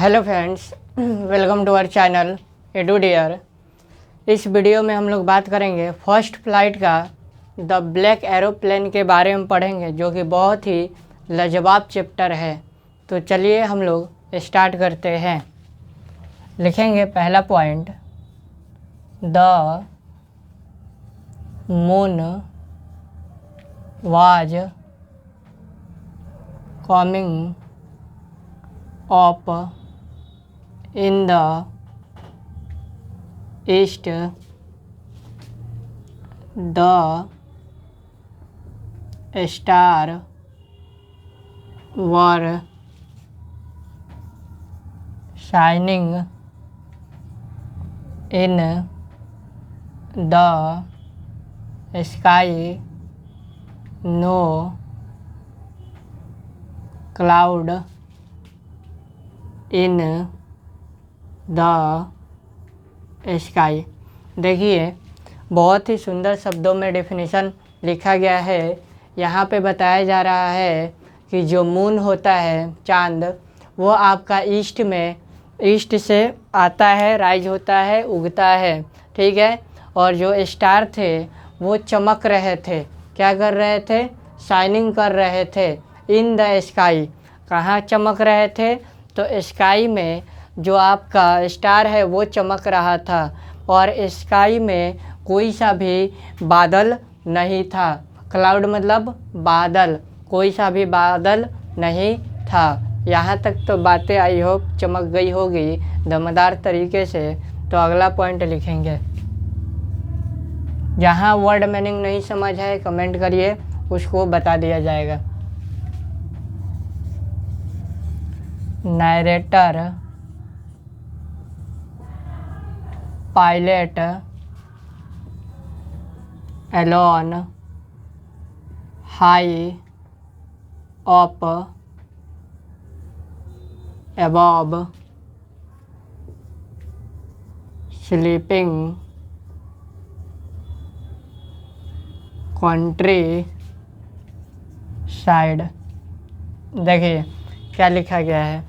Hello friends, welcome to our channel Edu Dear. इस video में हम लोग बात करेंगे फर्स्ट फ्लाइट का द ब्लैक एरोप्लेन के बारे में पढ़ेंगे, जो कि बहुत ही लाजवाब चैप्टर है। तो चलिए हम लोग स्टार्ट करते हैं। लिखेंगे पहला point, the moon was coming up in the east, the stars were shining in the sky, no cloud in the sky. देखिए, बहुत ही सुंदर शब्दों में डेफिनेशन लिखा गया है। यहाँ पे बताया जा रहा है कि जो मून होता है, चांद, वो आपका ईस्ट से आता है, राइज होता है, उगता है, ठीक है। और जो स्टार थे वो चमक रहे थे, क्या कर रहे थे? शाइनिंग कर रहे थे इन द स्काई। कहाँ चमक रहे थे? तो स्काई में जो आपका स्टार है वो चमक रहा था, और स्काई में कोई सा भी बादल नहीं था। क्लाउड मतलब बादल, कोई सा भी बादल नहीं था। यहाँ तक तो बातें आई होप चमक गई होगी दमदार तरीके से। तो अगला पॉइंट लिखेंगे। जहाँ वर्ड मीनिंग नहीं समझ है कमेंट करिए, उसको बता दिया जाएगा। Narrator, pilot, alone, high, up, above, sleeping, countryside. देखिए क्या लिखा गया है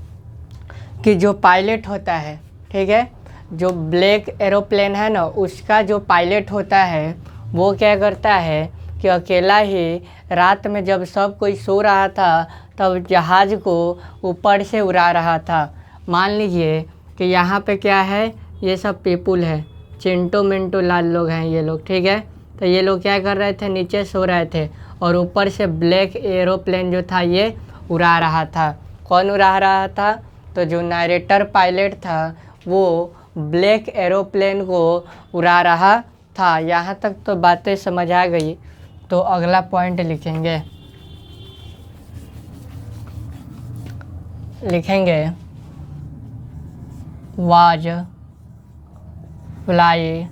कि जो पायलट होता है, ठीक है, जो ब्लैक एरोप्लेन है ना, उसका जो पायलट होता है वो क्या करता है कि अकेला ही रात में जब सब कोई सो रहा था तब जहाज़ को ऊपर से उड़ा रहा था। मान लीजिए कि यहाँ पे क्या है, ये सब पीपुल है, चिंटू मिंटू लाल लोग हैं ये लोग, ठीक है। तो ये लोग क्या कर रहे थे? नीचे सो रहे थे, और ऊपर से ब्लैक एरोप्लेन जो था ये उड़ा रहा था। कौन उड़ा रहा था? तो जो नरेटर पायलट था वो ब्लैक एरोप्लेन को उड़ा रहा था। यहाँ तक तो बातें समझ आ गई। तो अगला पॉइंट लिखेंगे। Was fly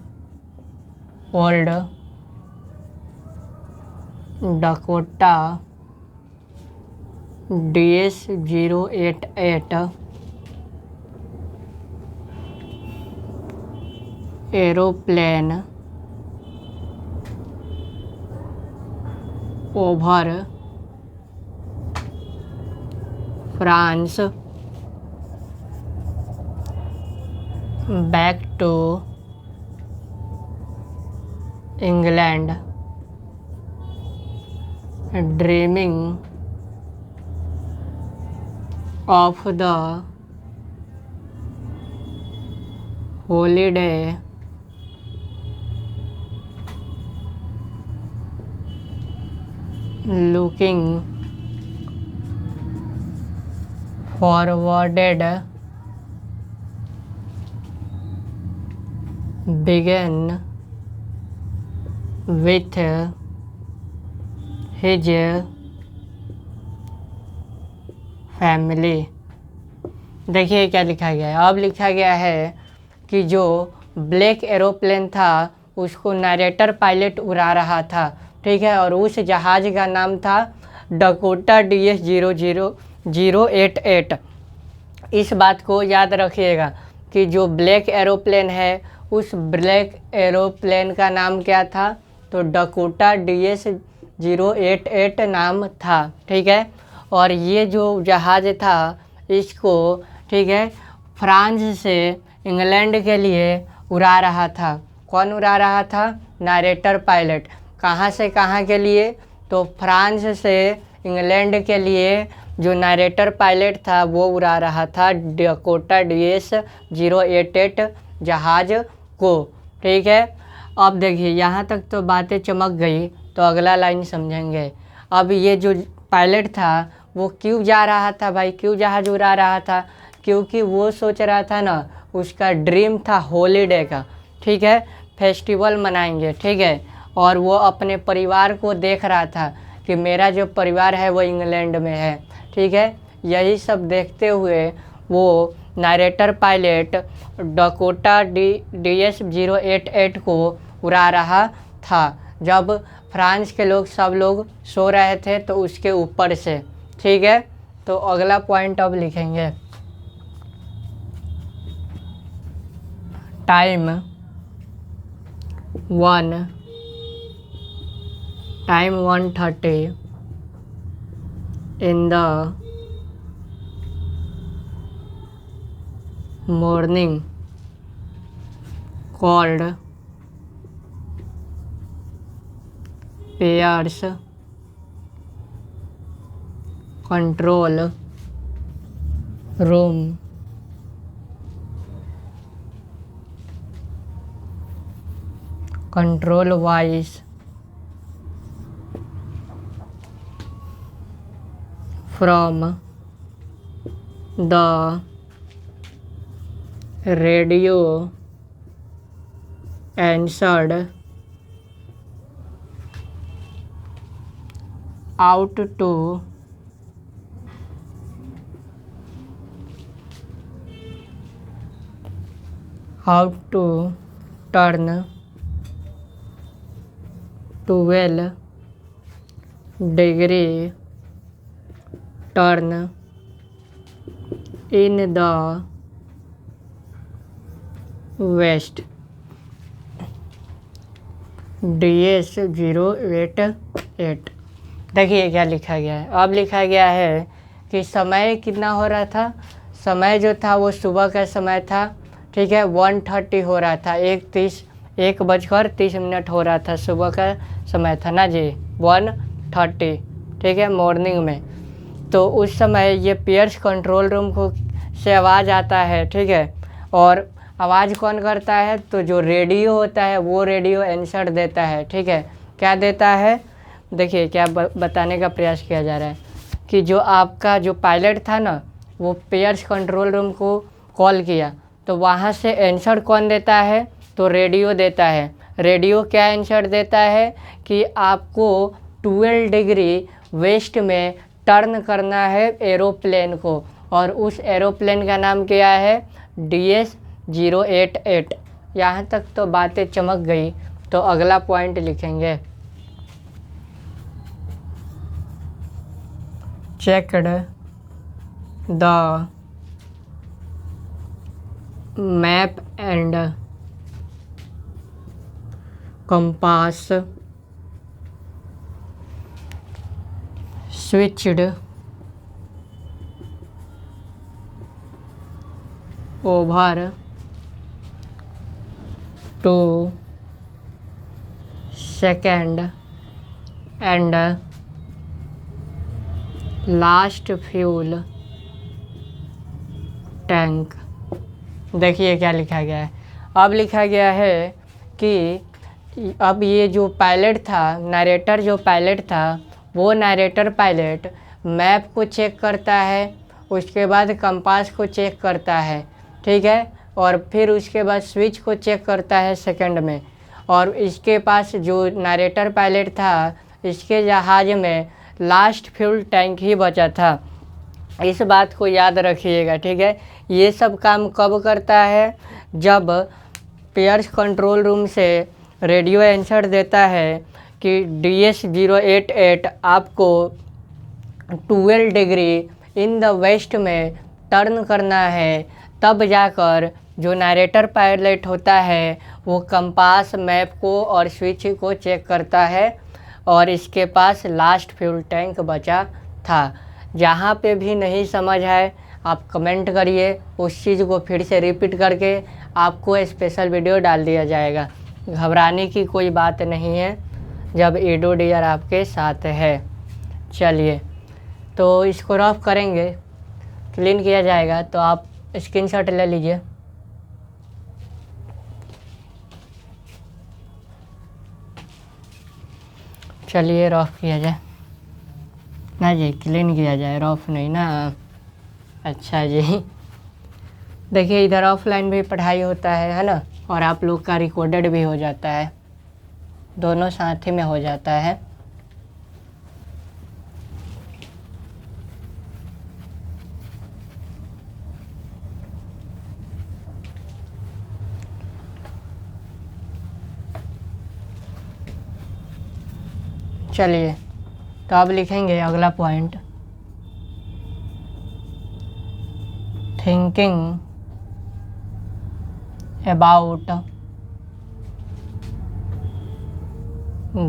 old Dakota DS-088 aeroplane over France back to England, dreaming of the holiday looking forwarded began with his family। देखिए क्या लिखा गया है। अब लिखा गया है कि जो ब्लैक एरोप्लेन था उसको नरेटर पायलट उड़ा रहा था, ठीक है, और उस जहाज़ का नाम था डकोटा DS-088। इस बात को याद रखिएगा कि जो ब्लैक एरोप्लेन है उस ब्लैक एरोप्लेन का नाम क्या था? तो डकोटा DS-088 नाम था, ठीक है। और ये जो जहाज़ था इसको, ठीक है, फ्रांस से इंग्लैंड के लिए उड़ा रहा था। कौन उड़ा रहा था? Narrator pilot. कहाँ से कहाँ के लिए? तो फ्रांस से इंग्लैंड के लिए जो नरेटर पायलट था वो उड़ा रहा था डकोटा DS-088 जहाज़ को। ठीक है, अब देखिए यहाँ तक तो बातें चमक गई, तो अगला लाइन समझेंगे। अब ये जो पायलट था वो क्यों जा रहा था भाई, क्यों जहाज़ उड़ा रहा था? क्योंकि वो सोच रहा था ना, उसका ड्रीम था हॉलीडे का। ठीक है, फेस्टिवल मनाएंगे। ठीक है, और वो अपने परिवार को देख रहा था कि मेरा जो परिवार है वो इंग्लैंड में है। ठीक है, यही सब देखते हुए वो नरेटर पायलट डकोटा DS-088 को उड़ा रहा था जब फ्रांस के लोग सब लोग सो रहे थे तो उसके ऊपर से। ठीक है, तो अगला पॉइंट अब लिखेंगे। Time 1:30 in the morning called Pierce control room control voice from the radio answered out to turn 12-degree turn in the west DS-088। देखिए क्या लिखा गया है। अब लिखा गया है कि समय कितना हो रहा था। समय जो था वो सुबह का समय था। ठीक है, 1:30 हो रहा था, 1:30 हो रहा था, सुबह का समय था ना जी, 1:30। ठीक है, मॉर्निंग में। तो उस समय ये पियर्स कंट्रोल रूम को से आवाज़ आता है। ठीक है, और आवाज़ कौन करता है? तो जो रेडियो होता है वो रेडियो आंसर देता है। ठीक है, क्या देता है? देखिए क्या बताने का प्रयास किया जा रहा है कि जो आपका जो पायलट था ना, वो पियर्स कंट्रोल रूम को कॉल किया, तो वहाँ से आंसर कौन देता है? तो रेडियो देता है। रेडियो क्या आंसर देता है कि आपको 12 डिग्री वेस्ट में टर्न करना है एरोप्लेन को, और उस एरोप्लेन का नाम क्या है? DS-088। यहाँ तक तो बातें चमक गई, तो अगला पॉइंट लिखेंगे। Checked the map and compass switched over to second and last fuel tank. देखिए क्या लिखा गया है। अब लिखा गया है कि अब ये जो पायलट था, नरेटर जो पायलट था, वो नरेटर पायलट मैप को चेक करता है, उसके बाद कंपास को चेक करता है। ठीक है, और फिर उसके बाद स्विच को चेक करता है सेकंड में। और इसके पास जो नरेटर पायलट था, इसके जहाज़ में लास्ट फ्यूल टैंक ही बचा था। इस बात को याद रखिएगा। ठीक है, ये सब काम कब करता है? जब पियर्स कंट्रोल रूम से रेडियो आंसर देता है कि DS-088 आपको 12 डिग्री इन द वेस्ट में टर्न करना है, तब जाकर जो नरेटर पायलट होता है वो कंपास, मैप को और स्विच को चेक करता है, और इसके पास लास्ट फ्यूल टैंक बचा था। जहाँ पे भी नहीं समझ है आप कमेंट करिए, उस चीज़ को फिर से रिपीट करके आपको स्पेशल वीडियो डाल दिया जाएगा। घबराने की कोई बात नहीं है जब एडो डियर आपके साथ है। चलिए, तो इसको रफ करेंगे, क्लीन किया जाएगा, तो आप स्क्रीनशॉट ले लीजिए। चलिए रफ किया जाए ना जी, क्लीन किया जाए, रफ नहीं ना। अच्छा जी, देखिए इधर ऑफलाइन भी पढ़ाई होता है ना, और आप लोग का रिकॉर्डेड भी हो जाता है, दोनों साथ ही में हो जाता है। चलिए, तो अब लिखेंगे अगला point, thinking about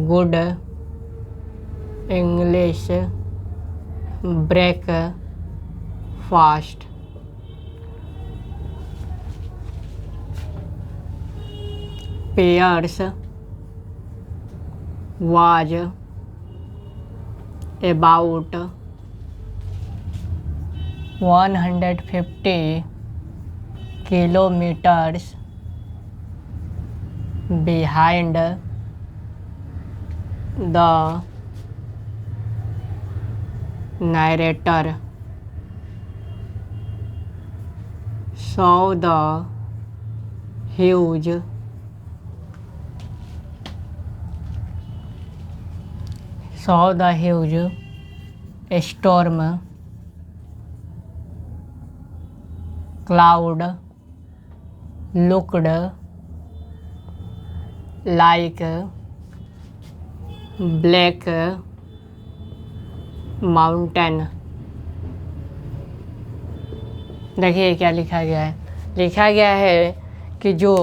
good English breakfast. Pears was about 150 kilometers behind the narrator, saw the huge storm cloud looked like black mountain। देखिए क्या लिखा गया है। लिखा गया है कि जो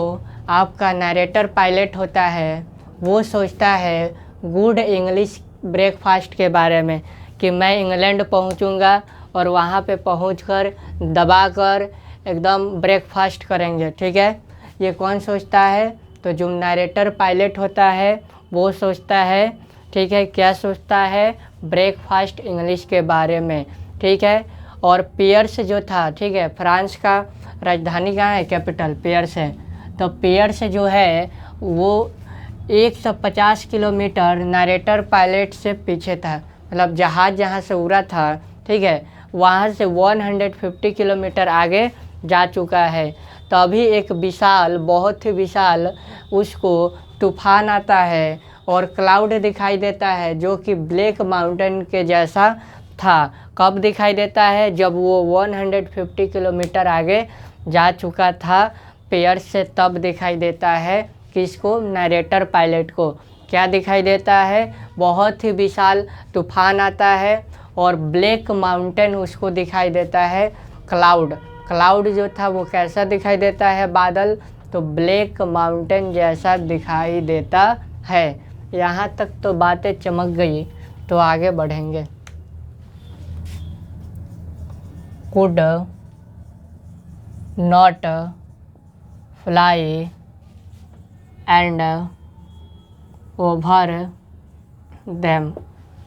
आपका नरेटर पायलट होता है वो सोचता है गुड इंग्लिश ब्रेकफास्ट के बारे में, कि मैं इंग्लैंड पहुंचूंगा और वहां पे पहुंचकर दबाकर एकदम ब्रेकफास्ट करेंगे। ठीक है, ये कौन सोचता है? तो जो नरेटर पायलट होता है वो सोचता है। ठीक है, क्या सोचता है? ब्रेकफास्ट इंग्लिश के बारे में। ठीक है, और पियर्स जो था, ठीक है, फ्रांस का राजधानी कहाँ है? कैपिटल पियर्स है। तो पियर्स जो है वो 150 किलोमीटर नरेटर पायलट से पीछे था, मतलब जहाज़ जहाँ से उड़ा था, ठीक है, वहाँ से 150 किलोमीटर आगे जा चुका है। तभी एक विशाल, बहुत ही विशाल उसको तूफान आता है और क्लाउड दिखाई देता है जो कि ब्लैक माउंटेन के जैसा था। कब दिखाई देता है? जब वो 150 किलोमीटर आगे जा चुका था पियर्स से, तब दिखाई देता है। किसको? नरेटर पायलट को। क्या दिखाई देता है? बहुत ही विशाल तूफान आता है और ब्लैक माउंटेन उसको दिखाई देता है। क्लाउड जो था वो कैसा दिखाई देता है? बादल। तो ब्लैक माउंटेन जैसा दिखाई देता है। यहाँ तक तो बातें चमक गई, तो आगे बढ़ेंगे। Could not fly and over them.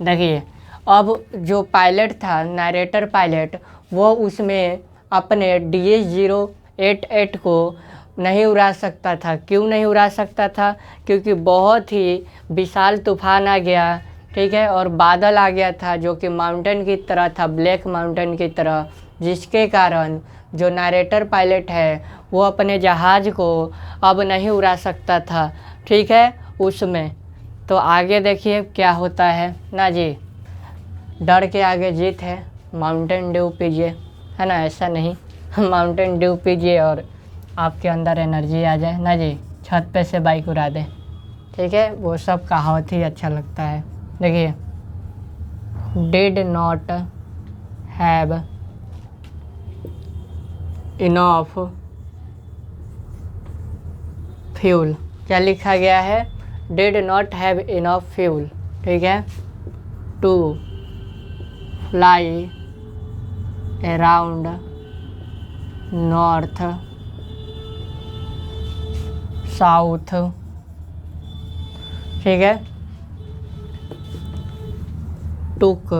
देखिए, अब जो पायलट था, नरेटर पायलट, वो उसमें अपने DS-088 को नहीं उड़ा सकता था। क्यों नहीं उड़ा सकता था? क्योंकि बहुत ही विशाल तूफान आ गया, ठीक है, और बादल आ गया था जो कि माउंटेन की तरह था, ब्लैक माउंटेन की तरह, जिसके कारण जो नरेटर पायलट है वो अपने जहाज़ को अब नहीं उड़ा सकता था। ठीक है, उसमें। तो आगे देखिए क्या होता है ना जी। डर के आगे जीत है, माउंटेन ड्यू पीजिए, है ना, ऐसा नहीं माउंटेन ड्यू पीजिए और आपके अंदर एनर्जी आ जाए ना जी, छत पे से बाइक उड़ा दे। ठीक है, वो सब कहावत ही अच्छा लगता है। देखिए, did not have enough fuel. क्या लिखा गया है? Did not have enough fuel. ठीक है, to fly around north south, ठीक है, टुक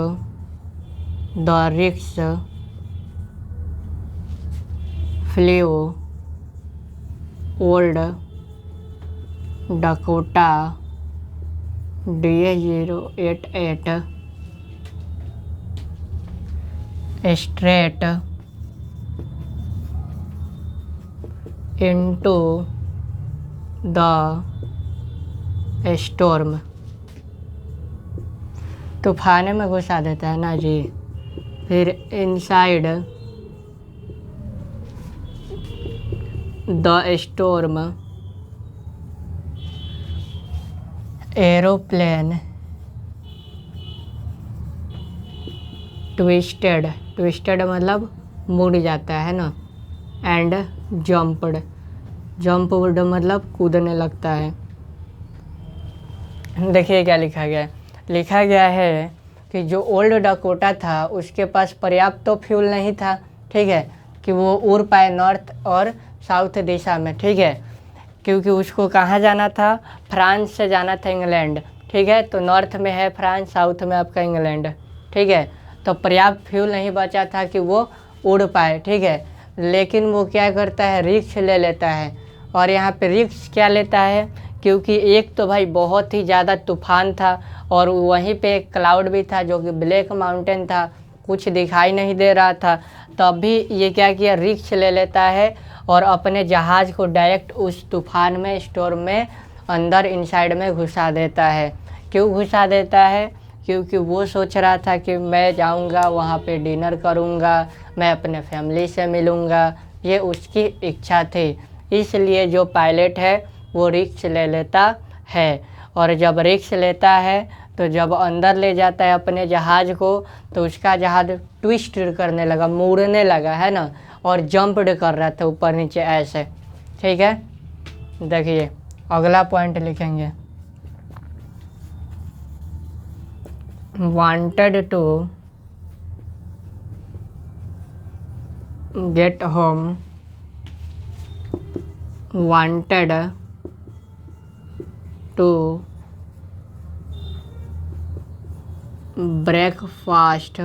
द रिक्स flew old Dakota DA-088 straight into the storm. तूफान में घुसा देता है ना जी। फिर inside the storm aeroplane twisted, twisted मतलब मुड़ जाता है ना, एंड जंप्ड, जंप्ड मतलब कूदने लगता है। देखिए क्या लिखा गया है, लिखा गया है कि जो ओल्ड डकोटा था उसके पास पर्याप्त तो फ्यूल नहीं था, ठीक है, कि वो उड़ पाए नॉर्थ और साउथ दिशा में, ठीक है, क्योंकि उसको कहाँ जाना था, फ्रांस से जाना था इंग्लैंड, ठीक है, तो नॉर्थ में है फ्रांस, साउथ में आपका इंग्लैंड, ठीक है, तो पर्याप्त फ्यूल नहीं बचा था कि वो उड़ पाए, ठीक है। लेकिन वो क्या करता है, रिस्क ले लेता है। और यहाँ पे रिस्क क्या लेता है, क्योंकि एक तो भाई बहुत ही ज़्यादा तूफान था और वहीं पे एक क्लाउड भी था जो कि ब्लैक माउंटेन था, कुछ दिखाई नहीं दे रहा था। तब भी ये क्या किया, रिस्क ले लेता है और अपने जहाज़ को डायरेक्ट उस तूफान में, स्टॉर्म में अंदर इनसाइड में घुसा देता है। क्यों घुसा देता है, क्योंकि वो सोच रहा था कि मैं जाऊंगा वहाँ पे डिनर करूंगा, मैं अपने फैमिली से मिलूंगा, ये उसकी इच्छा थी। इसलिए जो पायलट है वो रिस्क ले लेता है, और जब रिस्क लेता है तो जब अंदर ले जाता है अपने जहाज़ को तो उसका जहाज़ ट्विस्ट करने लगा, मुड़ने लगा, है ना, और जंप्ड कर रहा था ऊपर नीचे ऐसे, ठीक है। देखिए अगला पॉइंट लिखेंगे, wanted to get home, wanted to breakfast,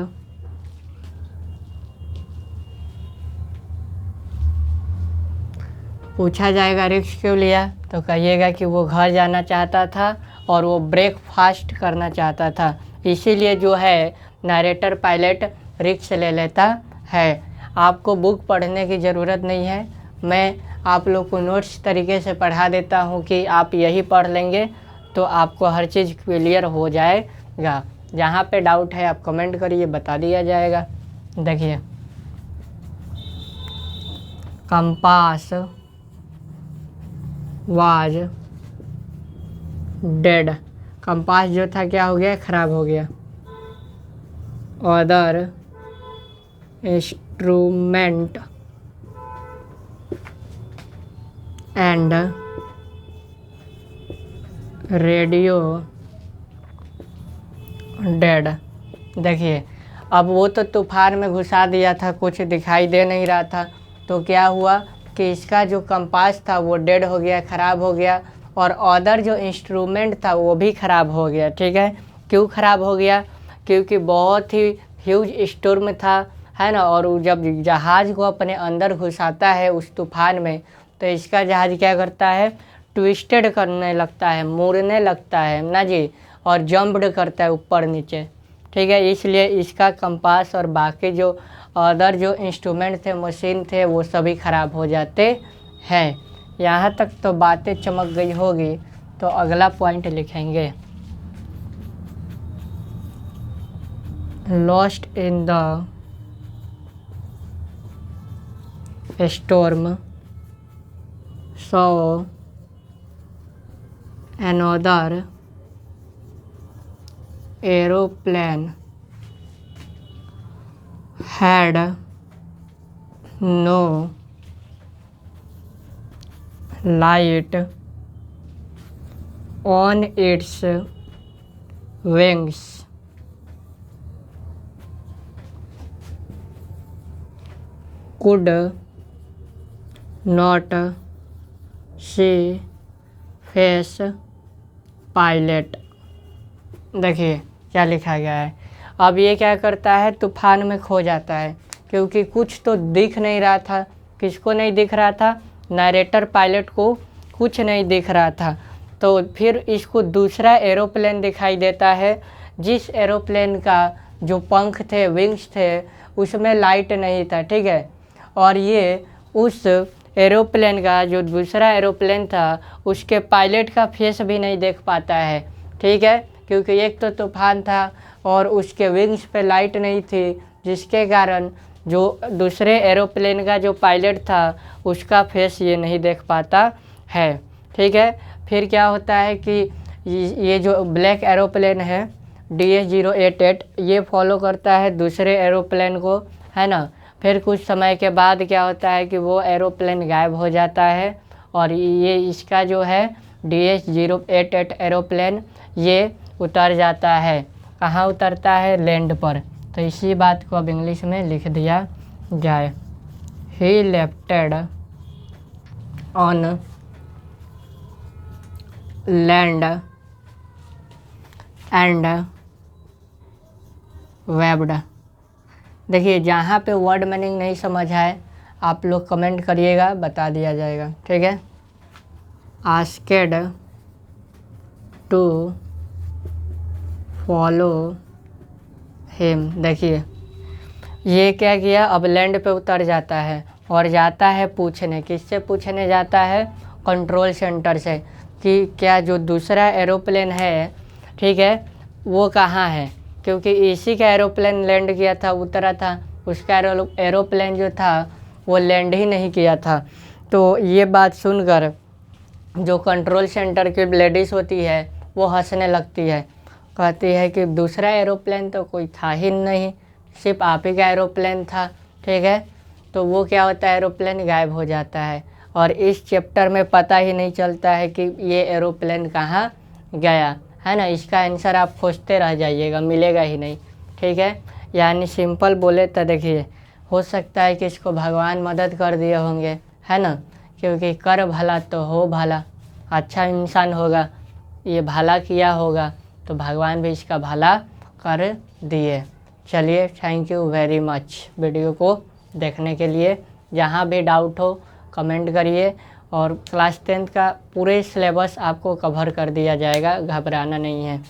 पूछा जाएगा रिस्क क्यों लिया, तो कहिएगा कि वो घर जाना चाहता था और वो ब्रेकफास्ट करना चाहता था, इसीलिए जो है नरेटर पायलट रिस्क ले लेता है। आपको बुक पढ़ने की ज़रूरत नहीं है, मैं आप लोग को नोट्स तरीके से पढ़ा देता हूँ कि आप यही पढ़ लेंगे तो आपको हर चीज़ क्लियर हो जाएगा। जहाँ पे डाउट है आप कमेंट करिए, बता दिया जाएगा। देखिए कंपास वाज डेड, कंपास जो था क्या हो गया, ख़राब हो गया। Other instrument and radio dead. देखिए अब वो तो तूफान में घुसा दिया था, कुछ दिखाई दे नहीं रहा था, तो क्या हुआ कि इसका जो कंपास था वो डेड हो गया, ख़राब हो गया, और अदर जो इंस्ट्रूमेंट था वो भी ख़राब हो गया, ठीक है। क्यों ख़राब हो गया, क्योंकि बहुत ही ह्यूज स्टॉर्म था, है ना, और जब जहाज़ को अपने अंदर घुसाता है उस तूफान में तो इसका जहाज़ क्या करता है, ट्विस्टेड करने लगता है, मुड़ने लगता है ना जी, और जंप्ड करता है ऊपर नीचे, ठीक है। इसलिए इसका कंपास और बाकी जो अदर जो इंस्ट्रूमेंट थे, मशीन थे, वो सभी ख़राब हो जाते हैं। यहाँ तक तो बातें चमक गई होगी, तो अगला पॉइंट लिखेंगे, lost in the storm saw another aeroplane had no light on its wings. Could not see face pilot. देखिए क्या लिखा गया है। अब ये क्या करता है, तूफान में खो जाता है क्योंकि कुछ तो दिख नहीं रहा था। किसको नहीं दिख रहा था? नरेटर पायलट को कुछ नहीं दिख रहा था। तो फिर इसको दूसरा एरोप्लेन दिखाई देता है, जिस एरोप्लेन का जो पंख थे, विंग्स थे, उसमें लाइट नहीं था। ठीक है, और ये उस एरोप्लेन का जो दूसरा एरोप्लेन था उसके पायलट का फेस भी नहीं देख पाता है। ठीक है, क्योंकि एक तो तूफान था और उसके विंग्स पे लाइट नहीं थी, जिसके कारण जो दूसरे एरोप्लेन का जो पायलट था उसका फेस ये नहीं देख पाता है। ठीक है, फिर क्या होता है कि ये जो ब्लैक एरोप्लेन है DS-088 ये फॉलो करता है दूसरे एरोप्लेन को, है ना। फिर कुछ समय के बाद क्या होता है कि वो एरोप्लेन गायब हो जाता है और ये इसका जो है DS-088 एरोप्लेन ये उतर जाता है। कहाँ उतरता है? लैंड पर। तो इसी बात को अब इंग्लिश में लिख दिया जाए। ही लेफ्टेड ऑन लैंड एंड वेब्ड। देखिए जहाँ पे वर्ड मीनिंग नहीं समझ आए आप लोग कमेंट करिएगा, बता दिया जाएगा। ठीक है। Asked to follow him. देखिए ये क्या किया, अब लैंड पे उतर जाता है और जाता है पूछने। किससे पूछने जाता है? कंट्रोल सेंटर से, कि क्या जो दूसरा एरोप्लेन है, ठीक है, वो कहाँ है। क्योंकि इसी का एरोप्लेन लैंड किया था, उतरा था, उसका एरोप्लेन जो था वो लैंड ही नहीं किया था। तो ये बात सुनकर जो कंट्रोल सेंटर की लेडीज़ होती है वो हंसने लगती है, कहती है कि दूसरा एरोप्लेन तो कोई था ही नहीं, सिर्फ आप ही का एरोप्लेन था। ठीक है, तो वो क्या होता है, एरोप्लेन गायब हो जाता है और इस चैप्टर में पता ही नहीं चलता है कि ये एरोप्लेन कहाँ गया, है ना। इसका आंसर आप खोजते रह जाइएगा, मिलेगा ही नहीं। ठीक है, यानी सिंपल बोले तो देखिए, हो सकता है कि इसको भगवान मदद कर दिए होंगे, है ना, क्योंकि कर भला तो हो भला, अच्छा इंसान होगा, ये भला किया होगा तो भगवान भी इसका भला कर दिए। चलिए, thank you very much video को देखने के लिए। जहाँ भी डाउट हो कमेंट करिए और क्लास 10th का पूरे सिलेबस आपको कवर कर दिया जाएगा, घबराना नहीं है।